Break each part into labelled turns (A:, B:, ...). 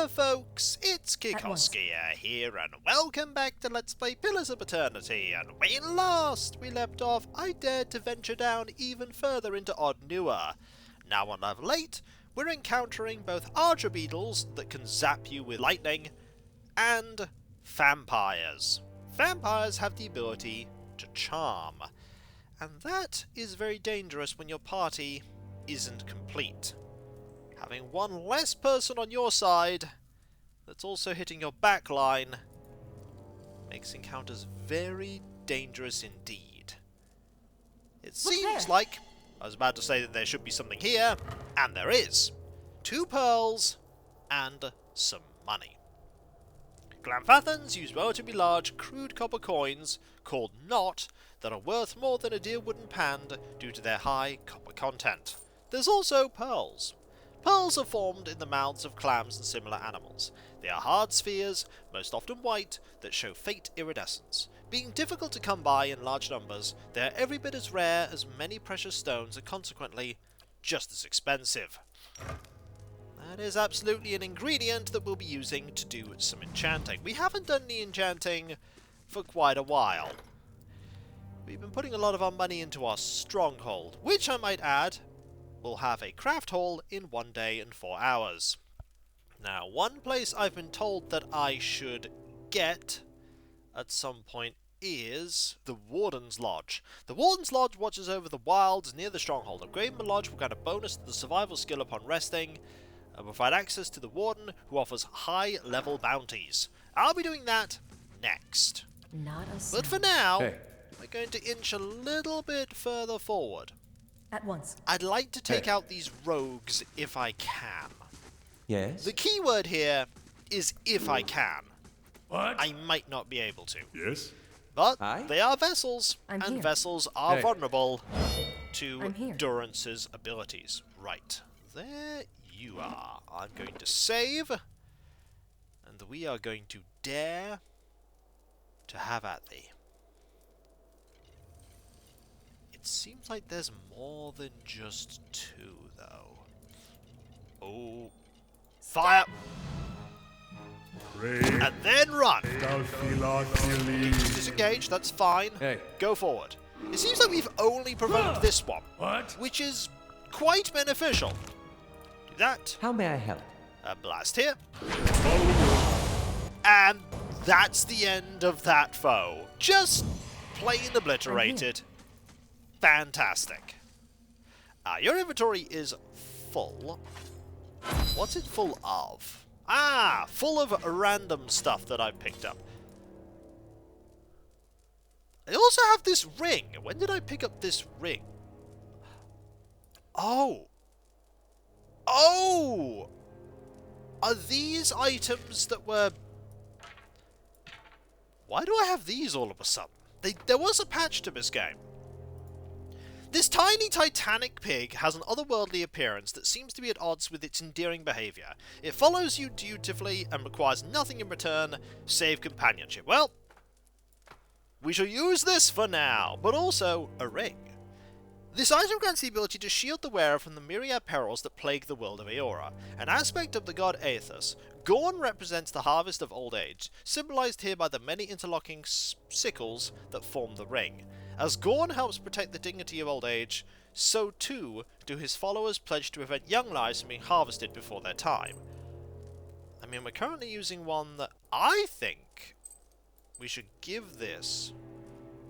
A: there folks, it's Kikoskia here and welcome back to Let's Play Pillars of Eternity, and when last we left off I dared to venture down even further into Od Nua. Now on level 8 we're encountering both archer beetles that can zap you with lightning and vampires. Vampires have the ability to charm, and that is very dangerous when your party isn't complete. Having one less person on your side that's also hitting your back line makes encounters very dangerous indeed. It seems like, I was about to say that there should be something here, and there is. 2 pearls and some money. Glamfathans use relatively large, crude copper coins called knot that are worth more than a dear wooden pand due to their high copper content. There's also pearls. Pearls are formed in the mouths of clams and similar animals. They are hard spheres, most often white, that show faint iridescence. Being difficult to come by in large numbers, they are every bit as rare as many precious stones and consequently just as expensive. That is absolutely an ingredient that we'll be using to do some enchanting. We haven't done any enchanting for quite a while. We've been putting a lot of our money into our stronghold, which I might add will have a craft hall in 1 day and 4 hours. Now, one place I've been told that I should get at some point is the Warden's Lodge. The Warden's Lodge watches over the wilds near the stronghold. Upgrading the lodge will grant a bonus to the survival skill upon resting and provide access to the Warden, who offers high-level bounties. I'll be doing that next. But for now, we're going to inch a little bit further forward.
B: At once.
A: I'd like to take out these rogues if I can.
C: Yes?
A: The key word here is if I can.
D: What?
A: I might not be able to.
D: Yes?
A: But
C: Aye?
A: they are vessels,
B: I'm
A: and
B: here.
A: vessels are vulnerable to
B: I'm here.
A: Durance's abilities. Right. There you are. I'm going to save, and we are going to dare to have at thee. It seems like there's more than just 2, though. Oh. Fire! And then run! Disengage, that's fine.
C: Hey.
A: Go forward. It seems like we've only provoked this one.
D: What?
A: Which is quite beneficial. Do that.
C: How may I help?
A: A blast here. And that's the end of that foe. Just plain obliterated. Fantastic. Your inventory is full. What's it full of? Ah, full of random stuff that I picked up. I also have this ring. When did I pick up this ring? Oh. Oh! Are these items that were... Why do I have these all of a sudden? There was a patch to this game. This tiny titanic pig has an otherworldly appearance that seems to be at odds with its endearing behaviour. It follows you dutifully and requires nothing in return, save companionship. Well, we shall use this for now, but also a ring. This item grants the ability to shield the wearer from the myriad perils that plague the world of Eora. An aspect of the god Aethys, Gorn represents the harvest of old age, symbolised here by the many interlocking sickles that form the ring. As Gorn helps protect the dignity of old age, so too do his followers pledge to prevent young lives from being harvested before their time. I mean, we're currently using one that I think we should give this.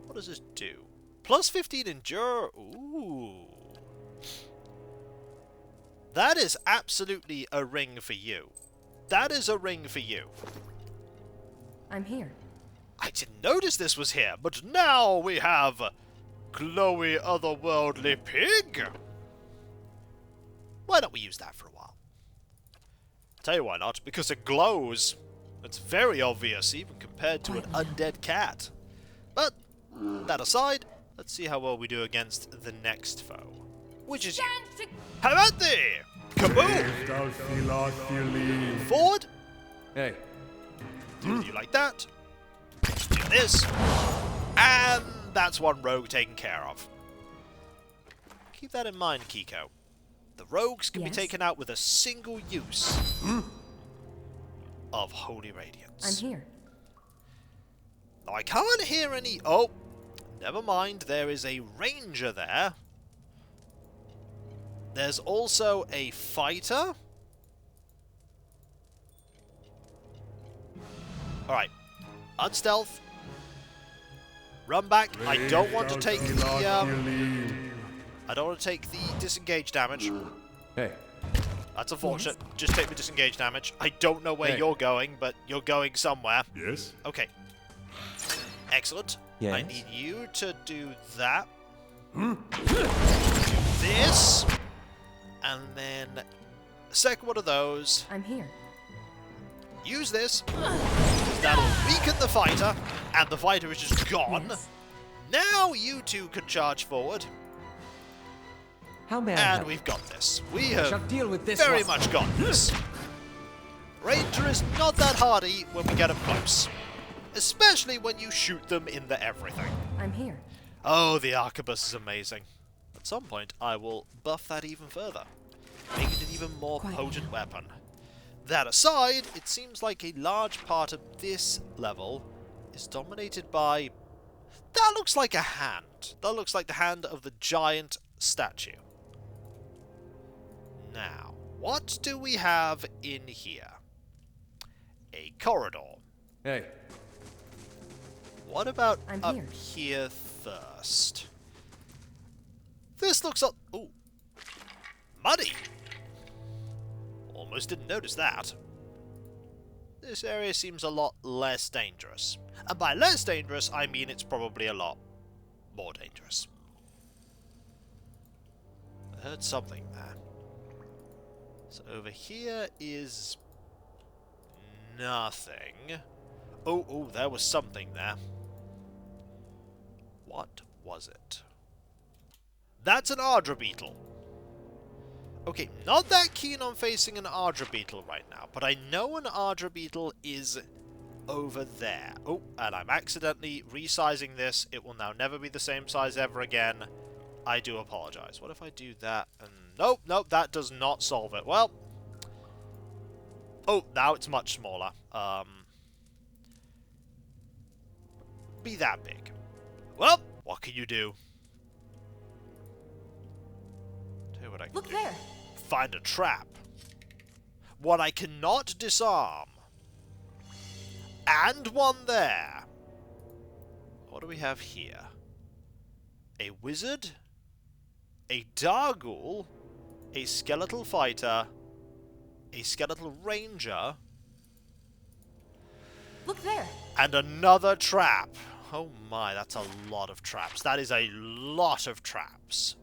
A: What does this do? Plus 15 endure. Ooh. That is absolutely a ring for you. That is a ring for you.
B: I'm here.
A: I didn't notice this was here, but now we have glowy otherworldly pig. Why don't we use that for a while? Tell you why not, because it glows. It's very obvious, even compared to an undead cat. But, that aside, let's see how well we do against the next foe, which is you. How about thee? Kaboom! Forward.
C: Hey.
A: Do you like that? Do this. And that's one rogue taken care of. Keep that in mind, Kiko. The rogues can be taken out with a single use. of Holy Radiance.
B: I'm here.
A: Now, I can't hear any... Oh, never mind. There is a ranger there. There's also a fighter. Alright. Unstealth. Run back. I don't want to take the... I don't want to take the disengage damage.
C: Hey.
A: That's unfortunate. Just take the disengage damage. I don't know where you're going, but you're going somewhere.
D: Yes?
A: Okay. Excellent.
C: Yes?
A: I need you to do that. Do this. And then a second one of those.
B: I'm here.
A: Use this. That'll weaken the fighter. And the fighter is just gone.
B: Yes.
A: Now you two can charge forward.
C: How may I
A: And
C: help?
A: we've got this. We
C: Shall
A: have
C: deal with this
A: very
C: one.
A: much got this. Ranger is not that hardy when we get up close. Especially when you shoot them in the everything.
B: I'm here.
A: Oh, the arquebus is amazing. At some point, I will buff that even further. Make it an even more
B: Quite
A: potent weapon. That aside, it seems like a large part of this level is dominated by... That looks like a hand. That looks like the hand of the giant statue. Now, what do we have in here? A corridor.
C: Hey.
A: What about
B: I'm
A: up
B: here.
A: here first? This looks up... Ooh. Muddy! Almost didn't notice that. This area seems a lot less dangerous. And by less dangerous, I mean it's probably a lot more dangerous. I heard something there. So over here is... nothing. Oh, there was something there. What was it? That's an Ardra beetle. Okay, not that keen on facing an Ardra beetle right now, but I know an Ardra beetle is over there. Oh, and I'm accidentally resizing this. It will now never be the same size ever again. I do apologize. What if I do that? And nope, that does not solve it. Well, oh, now it's much smaller. Be that big. Well, what can you do? Tell you what I can
B: Look
A: do.
B: there.
A: Find a trap. One I cannot disarm. And one there. What do we have here? A wizard, a Dargul, a skeletal fighter, a skeletal ranger,
B: Look there.
A: and another trap. Oh my, that's a lot of traps. That is a lot of traps.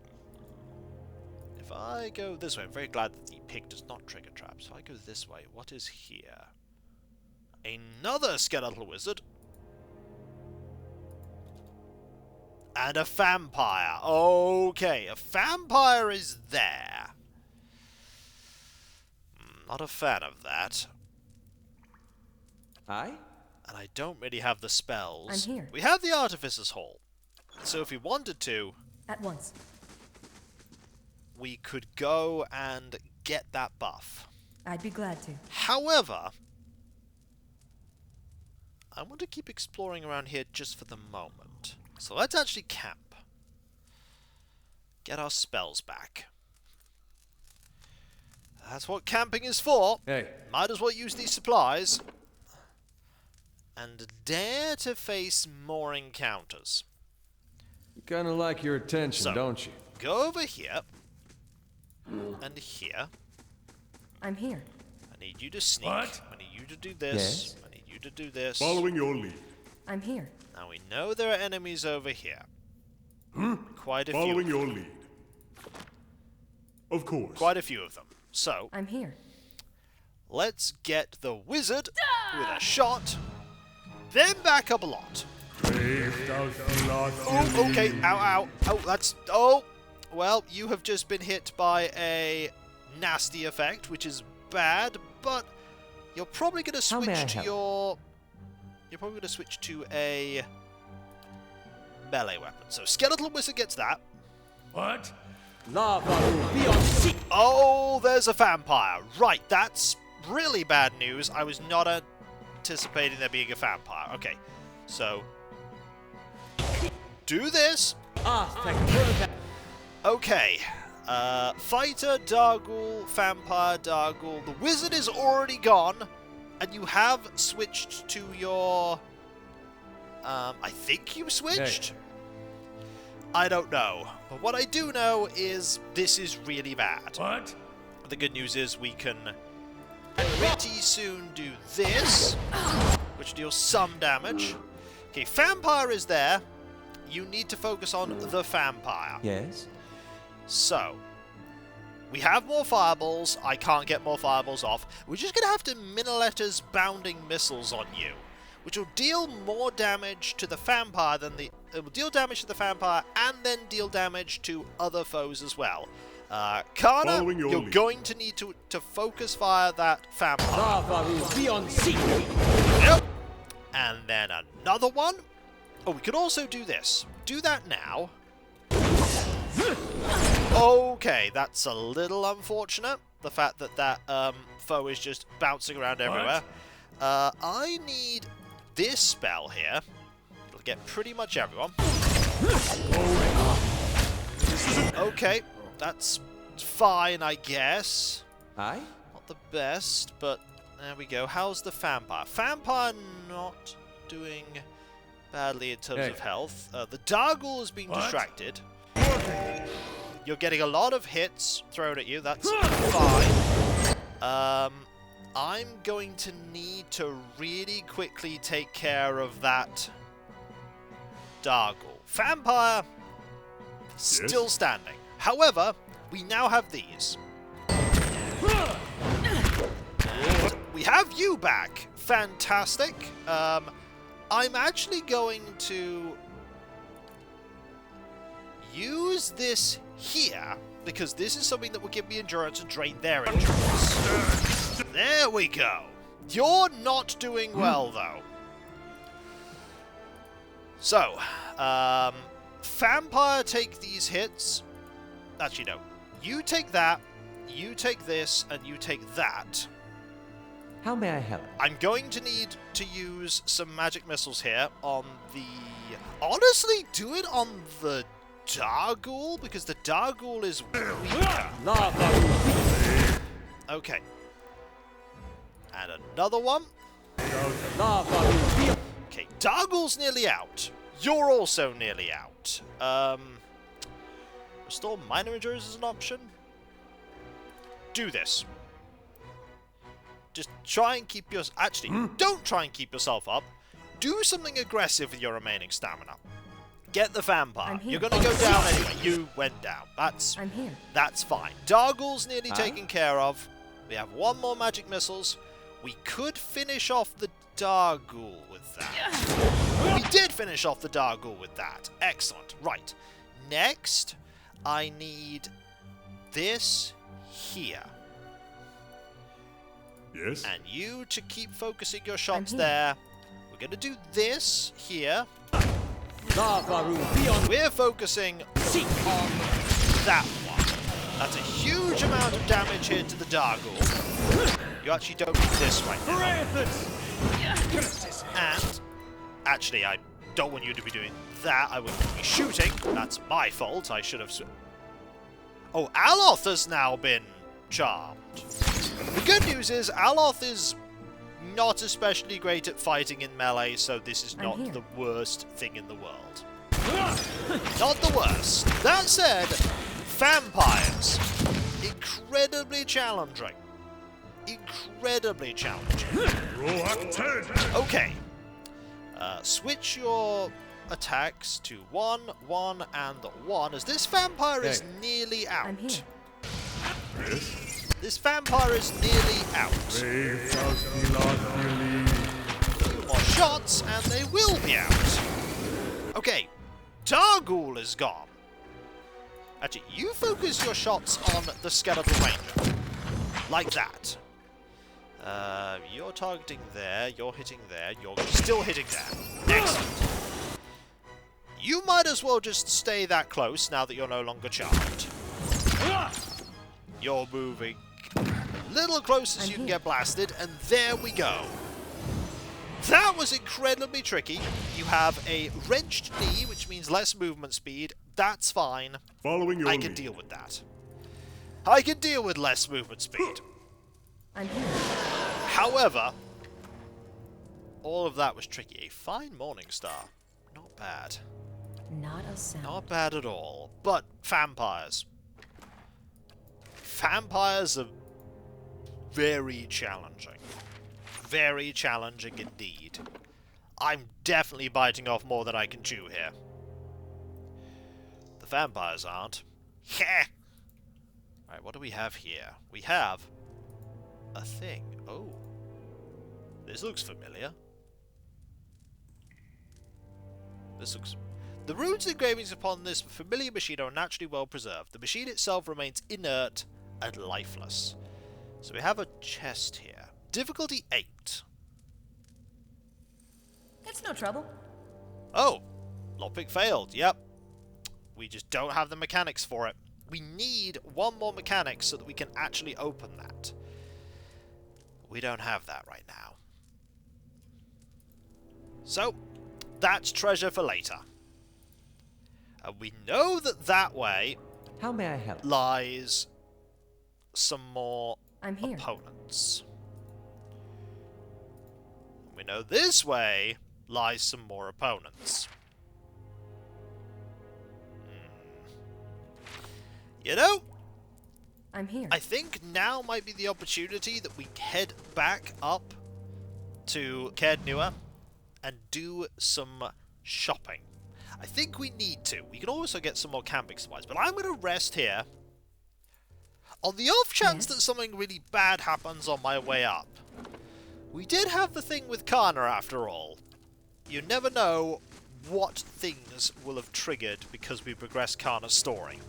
A: If I go this way, I'm very glad that the pig does not trigger traps. If I go this way, what is here? Another skeletal wizard. And a vampire. Okay, a vampire is there. Not a fan of that.
C: Aye?
A: And I don't really have the spells.
B: I'm here.
A: We have the Artificer's Hall. So if we wanted to,
B: At once.
A: we could go and get that buff.
B: I'd be glad to.
A: However, I want to keep exploring around here just for the moment. So let's actually camp. Get our spells back. That's what camping is for.
C: Hey.
A: Might as well use these supplies. And dare to face more encounters.
C: You kind of like your attention,
A: So,
C: don't you?
A: Go over here. And here.
B: I'm here.
A: I need you to sneak.
D: What?
A: I need you to do this.
C: Yes?
A: I need you to do this.
D: Following your lead.
B: I'm here.
A: Now we know there are enemies over here. Quite a few.
D: Following your lead. Of course.
A: Quite a few of them. So,
B: I'm here.
A: let's get the wizard with a shot. Then back up a lot. Oh, okay. Ow. Oh, that's... Oh! Well, you have just been hit by a nasty effect, which is bad, but you're probably going to
C: How may I
A: switch to
C: help?
A: your... You're probably going to switch to a melee weapon. So, Skeletal Wizard gets that.
D: What?
C: Lava will be on seat.
A: Oh, there's a vampire. Right, that's really bad news. I was not anticipating there being a vampire. Okay, so do this. Okay, fighter, Dargul, vampire, Dargul. The wizard is already gone, and you have switched to your... I think you switched?
C: Hey.
A: I don't know. But what I do know is this is really bad.
C: What?
A: The good news is we can pretty soon do this, which deals some damage. Okay, vampire is there. You need to focus on the vampire.
C: Yes?
A: So, we have more fireballs. I can't get more fireballs off. We're just going to have to Miniletter's bounding missiles on you, which will deal more damage to the vampire than the... It will deal damage to the vampire and then deal damage to other foes as well. Kana, you're going to need to focus fire that vampire. Yep. And then another one. Oh, we could also do this. Do that now. Okay, that's a little unfortunate. The fact that that foe is just bouncing around everywhere. I need this spell here. It'll get pretty much everyone. Okay, that's fine, I guess.
C: Aye?
A: Not the best, but there we go. How's the vampire? Vampire not doing badly in terms of health. The Dargul is being distracted. You're getting a lot of hits thrown at you. That's fine. I'm going to need to really quickly take care of that Dargul. Vampire still standing. However, we now have these. We have you back. Fantastic. I'm actually going to use this here, because this is something that will give me endurance and drain their endurance. There we go. You're not doing well, though. So, Vampire take these hits. Actually, no. You take that, you take this, and you take that.
C: How may I help?
A: I'm going to need to use some magic missiles here on the... Honestly, do it on the Dargul, because the Dargul is weaker. Okay. And another one. Okay, Dargul's nearly out. You're also nearly out. Restore minor injuries is an option. Do this. Just try and keep your... Actually, don't try and keep yourself up. Do something aggressive with your remaining stamina. Get the vampire. You're going to go down anyway. You went down.
B: I'm here.
A: That's fine. Dargul's nearly taken care of. We have one more magic missiles. We could finish off the Dargul with that. We did finish off the Dargul with that. Excellent. Right. Next, I need this here.
D: Yes.
A: And you to keep focusing your shots there. We're going to do this here. We're focusing on that one. That's a huge amount of damage here to the Dargul. You actually don't need this right now. And, actually, I don't want you to be doing that. I would be shooting. That's my fault. I should have... Oh, Aloth has now been charmed. The good news is Aloth is not especially great at fighting in melee, so this is not the worst thing in the world. Not the worst. That said, vampires. Incredibly challenging. Incredibly challenging. Okay. Switch your attacks to 1, 1, and 1, as this vampire is nearly out.
B: I'm here.
A: This vampire is nearly out. A few more shots, and they will be out. Okay, Dargul is gone. Actually, you focus your shots on the Skeletal Ranger. Like that. You're targeting there, you're hitting there, you're still hitting there. Excellent. You might as well just stay that close now that you're no longer charmed. You're moving a little closer so you can get blasted, and there we go. That was incredibly tricky. You have a wrenched knee, which means less movement speed. That's fine.
D: Following your
A: I can
D: lead.
A: deal with that. I can deal with less movement speed.
B: I'm here.
A: However, all of that was tricky. A fine morning star. Not bad.
B: Not a sound.
A: Not bad at all. But vampires. Vampires are very challenging. Very challenging indeed. I'm definitely biting off more than I can chew here. The vampires aren't. Heh! Alright, what do we have here? We have a thing. Oh. This looks familiar. This looks... The runes and engravings upon this familiar machine are naturally well preserved. The machine itself remains inert and lifeless. So we have a chest here. Difficulty 8.
B: It's no trouble.
A: Oh! Lockpick failed, yep. We just don't have the mechanics for it. We need one more mechanic so that we can actually open that. We don't have that right now. So, that's treasure for later. And we know that that way
C: How may I help?
A: lies some more
B: I'm here.
A: opponents. We know this way lies some more opponents. You know,
B: I'm here.
A: I think now might be the opportunity that we head back up to Od Nua and do some shopping. I think we need to. We can also get some more camping supplies, but I'm going to rest here. On the off chance that something really bad happens on my way up. We did have the thing with Kana after all. You never know what things will have triggered because we progressed Kana's story.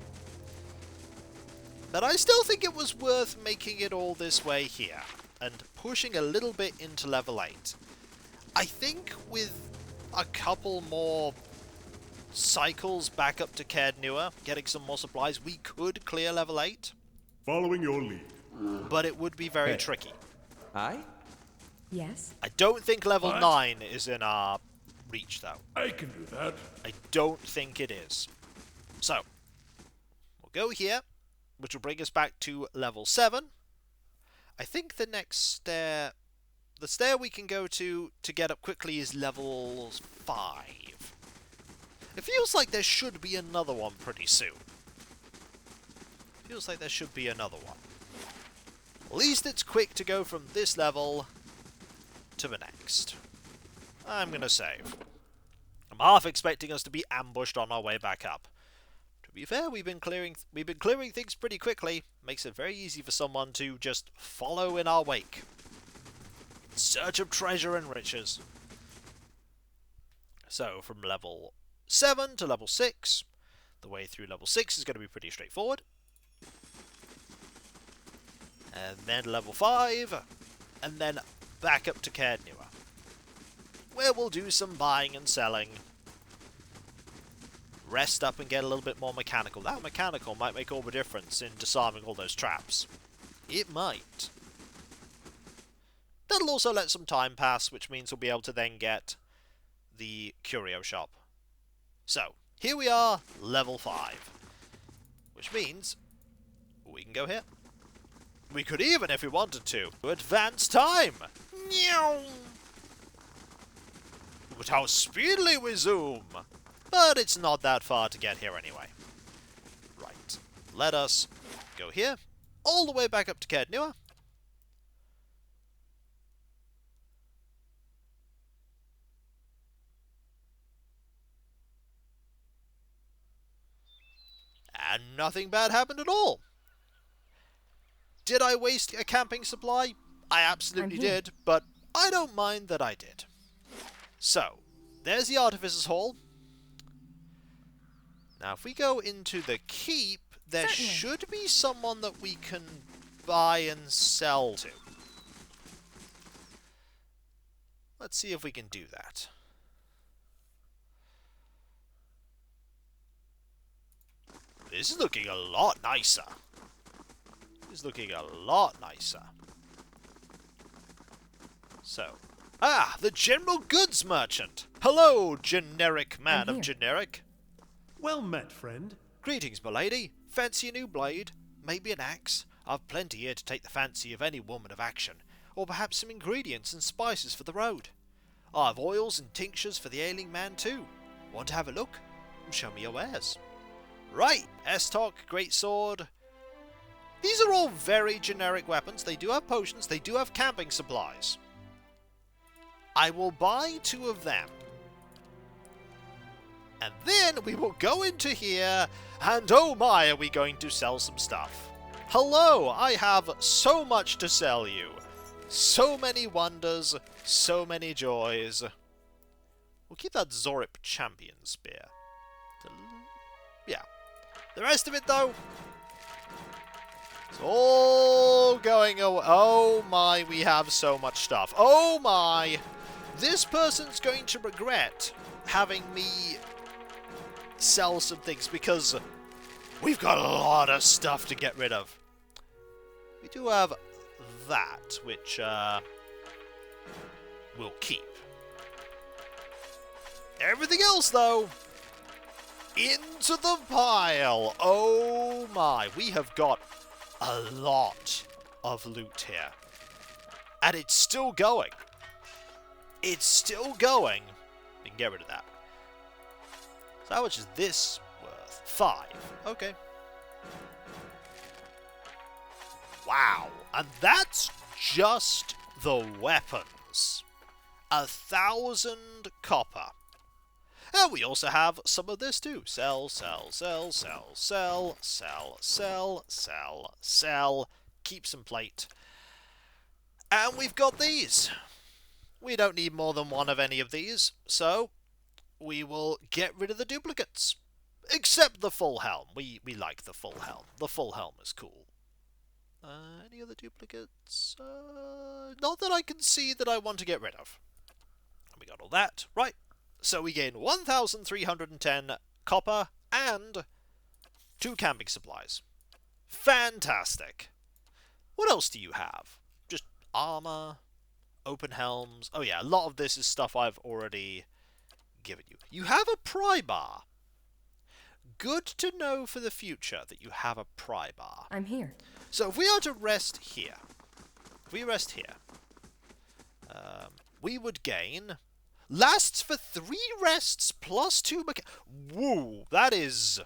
A: But I still think it was worth making it all this way here, and pushing a little bit into level 8. I think with a couple more cycles back up to Od Nua, getting some more supplies, we could clear level 8,
D: Following your lead.
A: but it would be very
C: Hey.
A: tricky.
C: Aye?
B: Yes.
A: I don't think level
D: What?
A: 9 is in our reach, though.
D: I can do that.
A: I don't think it is. So, we'll go here, which will bring us back to level 7. I think the next stair... The stair we can go to get up quickly is level 5. It feels like there should be another one pretty soon. Feels like there should be another one. At least it's quick to go from this level to the next. I'm gonna save. I'm half expecting us to be ambushed on our way back up. To be fair, we've been clearing things pretty quickly. Makes it very easy for someone to just follow in our wake. In search of treasure and riches. So, from level 7 to level 6, the way through level 6 is going to be pretty straightforward. And then level 5, and then back up to Od Nua, where we'll do some buying and selling. Rest up and get a little bit more mechanical. That mechanical might make all the difference in disarming all those traps. It might. That'll also let some time pass, which means we'll be able to then get the curio shop. So, here we are, level 5. Which means we can go here. We could even, if we wanted to, advance time! Meow! But how speedily we zoom! But it's not that far to get here anyway. Right. Let us go here, all the way back up to Od Nua. And nothing bad happened at all. Did I waste a camping supply? I absolutely
B: I'm here.
A: did, but I don't mind that I did. So, there's the Artificer's Hall. Now, if we go into the keep, there
B: Certainly.
A: should be someone that we can buy and sell to. Let's see if we can do that. This is looking a lot nicer. is looking a lot nicer. So, the general goods merchant. Hello, generic man of generic.
D: Well met, friend.
A: Greetings, m'lady. Fancy a new blade? Maybe an axe? I've plenty here to take the fancy of any woman of action. Or perhaps some ingredients and spices for the road. I've oils and tinctures for the ailing man too. Want to have a look? Show me your wares. Right, estoc, greatsword. These are all very generic weapons. They do have potions, they do have camping supplies. I will buy 2 of them. And then we will go into here, and oh my, are we going to sell some stuff. Hello, I have so much to sell you. So many wonders, so many joys. We'll keep that Zorip champion spear. Yeah. The rest of it, though, it's all going away. Oh my, we have so much stuff. Oh my! This person's going to regret having me sell some things because we've got a lot of stuff to get rid of. We do have that, which we'll keep. Everything else, though, into the pile. Oh my, we have got a lot of loot here. And it's still going. It's still going. We can get rid of that. So how much is this worth? 5. Okay. Wow. And that's just the weapons. 1,000 copper. And we also have some of this too. Sell, sell, sell, sell, sell, sell, sell, sell, sell. Keep some plate. And we've got these. We don't need more than 1 of any of these, so we will get rid of the duplicates. Except the full helm. We like the full helm. The full helm is cool. Any other duplicates? Not that I can see that I want to get rid of. And we got all that. Right. So we gain 1,310 copper and 2 camping supplies. Fantastic. What else do you have? Just armor, open helms. Oh yeah, a lot of this is stuff I've already given you. You have a pry bar. Good to know for the future that you have a pry bar.
B: I'm here.
A: So if we are to rest here, we would gain... Lasts for 3 rests plus 2 Woo! That is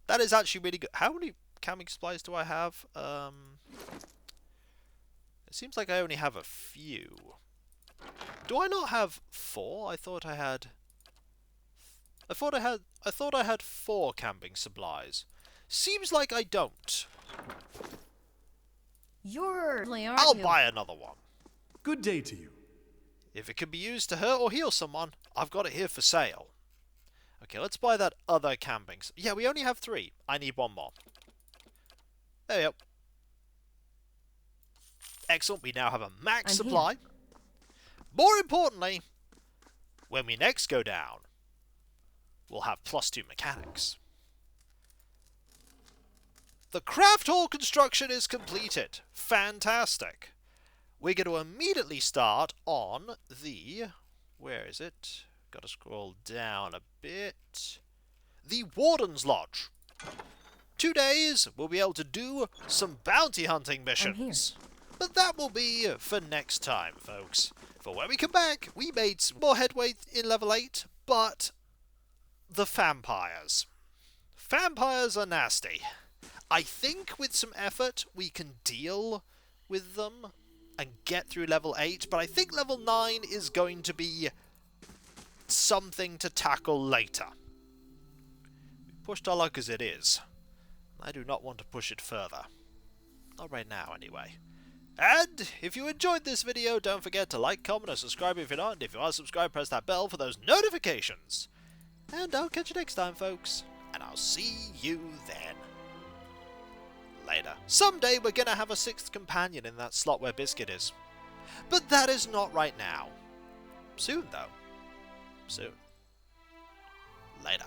A: actually really good. How many camping supplies do I have? It seems like I only have a few. Do I not have 4? I thought I had 4 camping supplies. Seems like I don't. I'll buy another one.
D: Good day to you.
A: If it can be used to hurt or heal someone, I've got it here for sale. Okay, let's buy that other camping. Yeah, we only have 3. I need 1 more. There we go. Excellent, we now have a max supply. More importantly, when we next go down, we'll have +2 mechanics. The craft hall construction is completed. Fantastic. We're going to immediately start on the... Where is it? Got to scroll down a bit. The Warden's Lodge. 2 days, we'll be able to do some bounty hunting missions. But that will be for next time, folks. For when we come back, we made some more headway in level 8, but the vampires. Vampires are nasty. I think with some effort, we can deal with them and get through level 8, but I think level 9 is going to be something to tackle later. We pushed our luck as it is. I do not want to push it further. Not right now, anyway. And if you enjoyed this video, don't forget to like, comment, and subscribe if you're not. And if you are subscribed, press that bell for those notifications. And I'll catch you next time, folks. And I'll see you then. Later. Someday we're gonna have a 6th companion in that slot where Biscuit is. But that is not right now. Soon, though. Soon. Later.